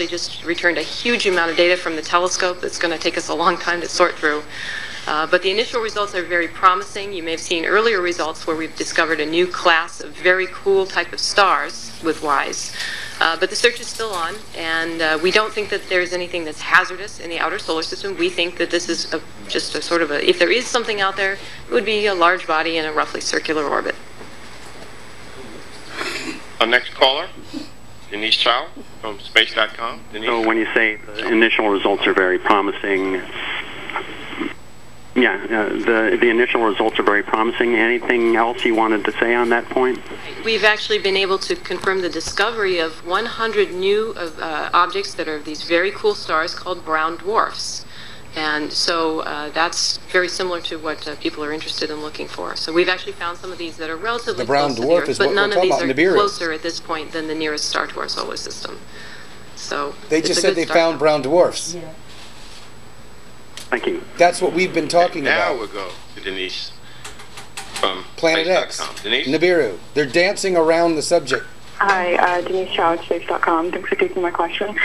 just returned a huge amount of data from the telescope that's going to take us a long time to sort through. But the initial results are very promising. You may have seen earlier results where we've discovered a new class of very cool type of stars with WHAZE. But the search is still on, and we don't think that there's anything that's hazardous in the outer solar system. We think that this is just a sort of if there is something out there, it would be a large body in a roughly circular orbit. Our next caller, Denise Chow from space.com. Denise. So when you say the initial results are very promising, the initial results are very promising. Anything else you wanted to say on that point? We've actually been able to confirm the discovery of 100 new objects that are these very cool stars called brown dwarfs. And so that's very similar to what people are interested in looking for. So we've actually found some of these that are relatively close to the Earth, but none of these are closer at this point than the nearest star to our solar system. So they just said they found brown dwarfs. Yeah. Thank you. That's what we've been talking about. Now we'll go to Denise from Planet X. Denise? Nibiru. They're dancing around the subject. Hi, Denise Chow at space.com. Thanks for taking my question.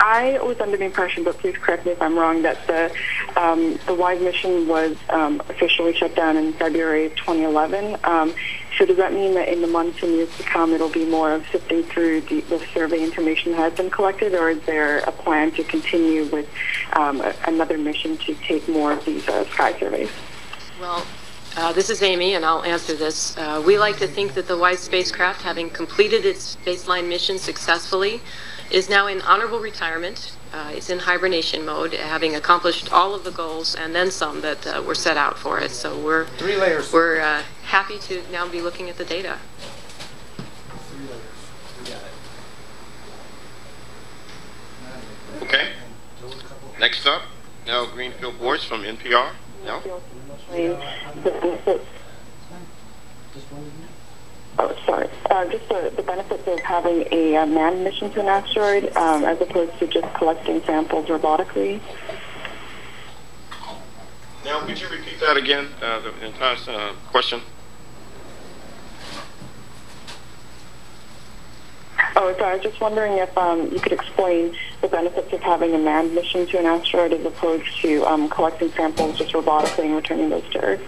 I was under the impression, but please correct me if I'm wrong, that the WHAZE mission was officially shut down in February of 2011. So does that mean that in the months and years to come, it'll be more of sifting through the survey information that has been collected, or is there a plan to continue with another mission to take more of these sky surveys? Well, this is Amy, and I'll answer this. We like to think that the WHAZE spacecraft, having completed its baseline mission successfully, is now in honorable retirement. It's in hibernation mode, having accomplished all of the goals and then some that were set out for it. So we're 3 layers. We're happy to now be looking at the data. 3 layers. We got it. Okay. Next up, Nell Greenfield-Boyce from NPR. Nell? Oh, sorry. Just the benefits of having a manned mission to an asteroid as opposed to just collecting samples robotically. Now, could you repeat that again, the entire question? Oh, sorry. I was just wondering if you could explain the benefits of having a manned mission to an asteroid as opposed to collecting samples just robotically and returning those to Earth.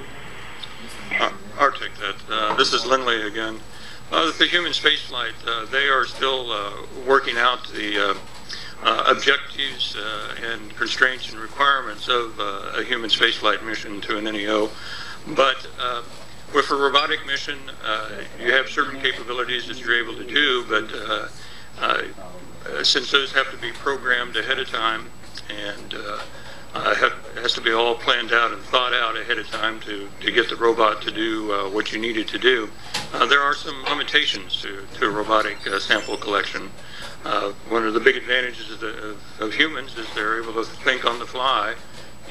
I'll take that. This is Lindley again. The human spaceflight, they are still working out the objectives and constraints and requirements of a human spaceflight mission to an NEO. But with a robotic mission, you have certain capabilities that you're able to do, but since those have to be programmed ahead of time and has to be all planned out and thought out ahead of time to get the robot to do what you need it to do. There are some limitations to robotic sample collection. One of the big advantages of humans is they're able to think on the fly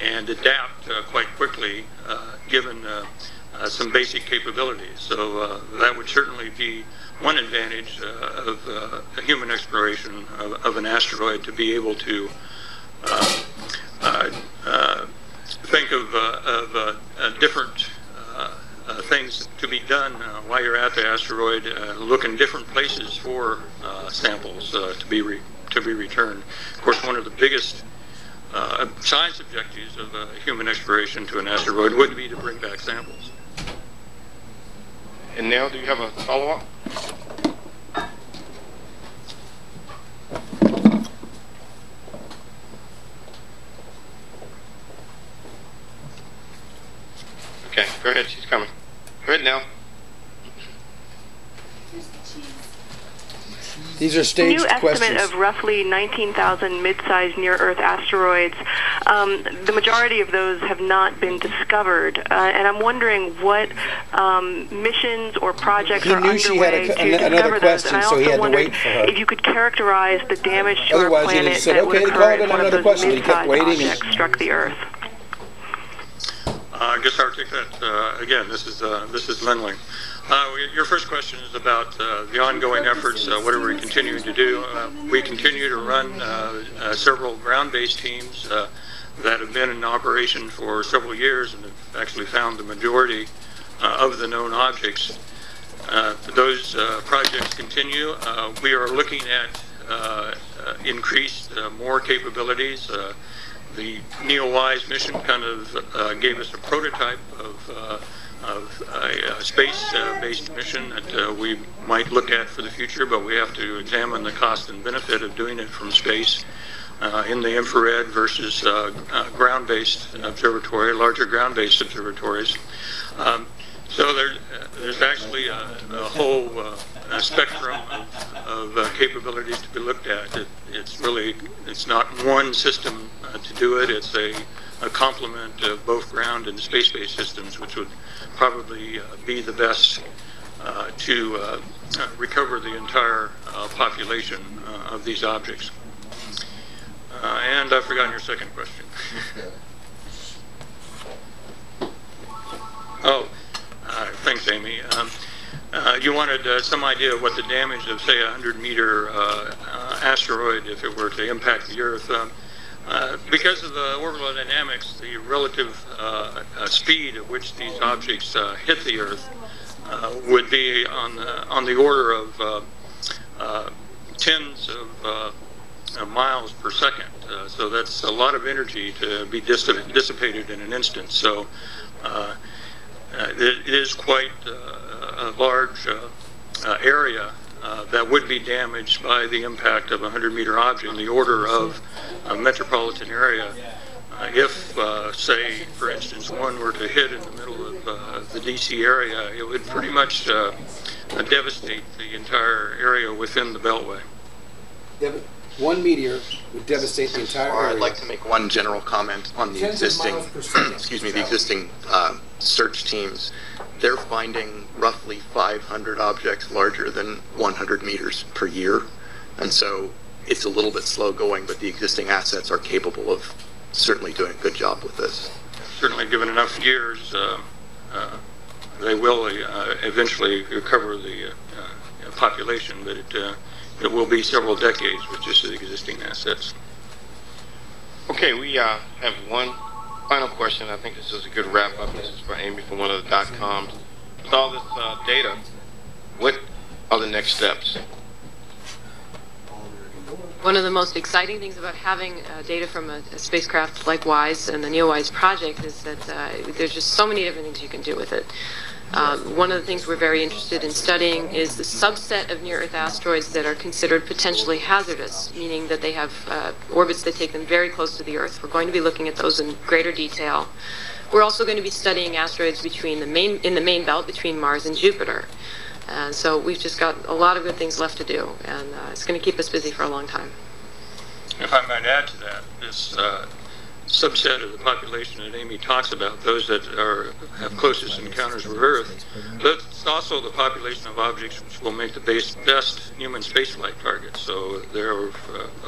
and adapt quite quickly given some basic capabilities. So that would certainly be one advantage of human exploration of an asteroid, to be able to think of different things to be done while you're at the asteroid. Look in different places for samples to be returned. Of course, one of the biggest science objectives of human exploration to an asteroid would be to bring back samples. And now, do you have a follow-up? Okay, go ahead. She's coming. Go ahead now. These are staged questions. New estimate of roughly 19,000 mid-sized near-Earth asteroids. The majority of those have not been discovered, and I'm wondering what missions or projects are underway to discover those. And I also wondered if you could characterize the damage to our planet that would occur if one of those mid-sized objects struck the Earth. I guess I'll take that again. This is Lindley. Your first question is about the ongoing efforts. What are we continuing to do? We continue to run several ground-based teams that have been in operation for several years and have actually found the majority of the known objects. Those projects continue. We are looking at increased more capabilities. The NEO-WISE mission kind of gave us a prototype of a space-based mission that we might look at for the future, but we have to examine the cost and benefit of doing it from space in the infrared versus ground-based observatory, larger ground-based observatories. So there's actually a whole spectrum of capabilities to be looked at. It's not one system to do it. It's a complement of both ground and space-based systems, which would probably be the best to recover the entire population of these objects. And I've forgotten your second question. Oh, thanks, Amy. You wanted some idea of what the damage of, say, a 100-meter asteroid, if it were to impact the Earth. Because of the orbital dynamics, the relative speed at which these objects hit the Earth would be on the order of tens of miles per second. So that's a lot of energy to be dissipated in an instant. So it is quite a large area that would be damaged by the impact of a 100-meter object in the order of a metropolitan area. If, say, for instance, one were to hit in the middle of the DC area, it would pretty much devastate the entire area within the Beltway. One meteor would devastate the entire area. I'd like to make one general comment on the existing, the existing search teams. They're finding roughly 500 objects larger than 100 meters per year, and so it's a little bit slow going, but the existing assets are capable of certainly doing a good job with this. Certainly, given enough years, they will eventually recover the population, but it will be several decades with just the existing assets. Okay, we have one final question. I think this is a good wrap-up. This is for Amy from one of the .coms. With all this data, what are the next steps? One of the most exciting things about having data from a spacecraft like WISE and the NEO-WISE project is that there's just so many different things you can do with it. One of the things we're very interested in studying is the subset of near-Earth asteroids that are considered potentially hazardous, meaning that they have orbits that take them very close to the Earth. We're going to be looking at those in greater detail. We're also going to be studying asteroids in the main belt between Mars and Jupiter. So we've just got a lot of good things left to do, and it's going to keep us busy for a long time. If I might add to that, this subset of the population that Amy talks about, those that have closest encounters with Earth, but it's also the population of objects which will make the best human spaceflight targets. So they're of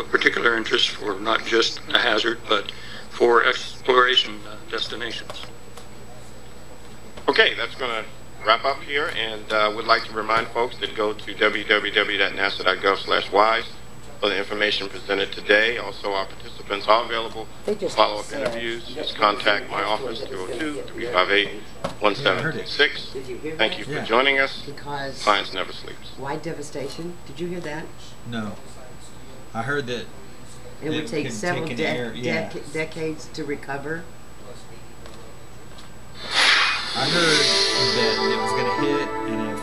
particular interest for not just a hazard, but for exploration destinations. Okay, that's going to wrap up here, and would like to remind folks that go to www.nasa.gov/WISE for the information presented today. Also, our participants are available for follow-up interviews. Just contact my office, 202-358-1726. Thank you for joining us. Because Science never sleeps. Why devastation? Did you hear that? No. I heard that it would take several decades to recover. I heard that it was going to hit, and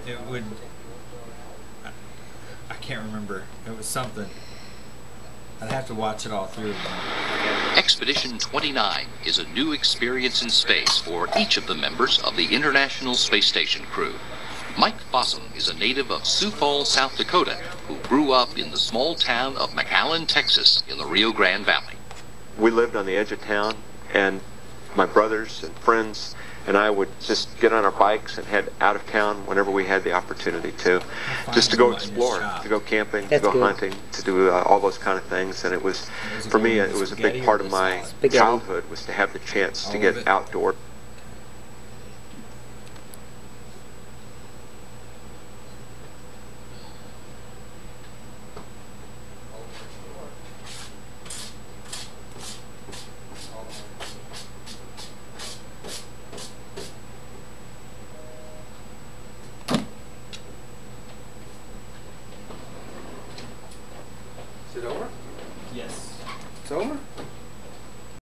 if it would, I can't remember. It was something. I'd have to watch it all through again. Expedition 29 is a new experience in space for each of the members of the International Space Station crew. Mike Fossum is a native of Sioux Falls, South Dakota, who grew up in the small town of McAllen, Texas, in the Rio Grande Valley. We lived on the edge of town, and my brothers and friends and I would just get on our bikes and head out of town whenever we had the opportunity to, just to go explore, to go camping, to go hunting, to do all those kind of things. And it was, for me, it was a big part of my childhood, was to have the chance to get outdoors. Is it over? Yes. It's over?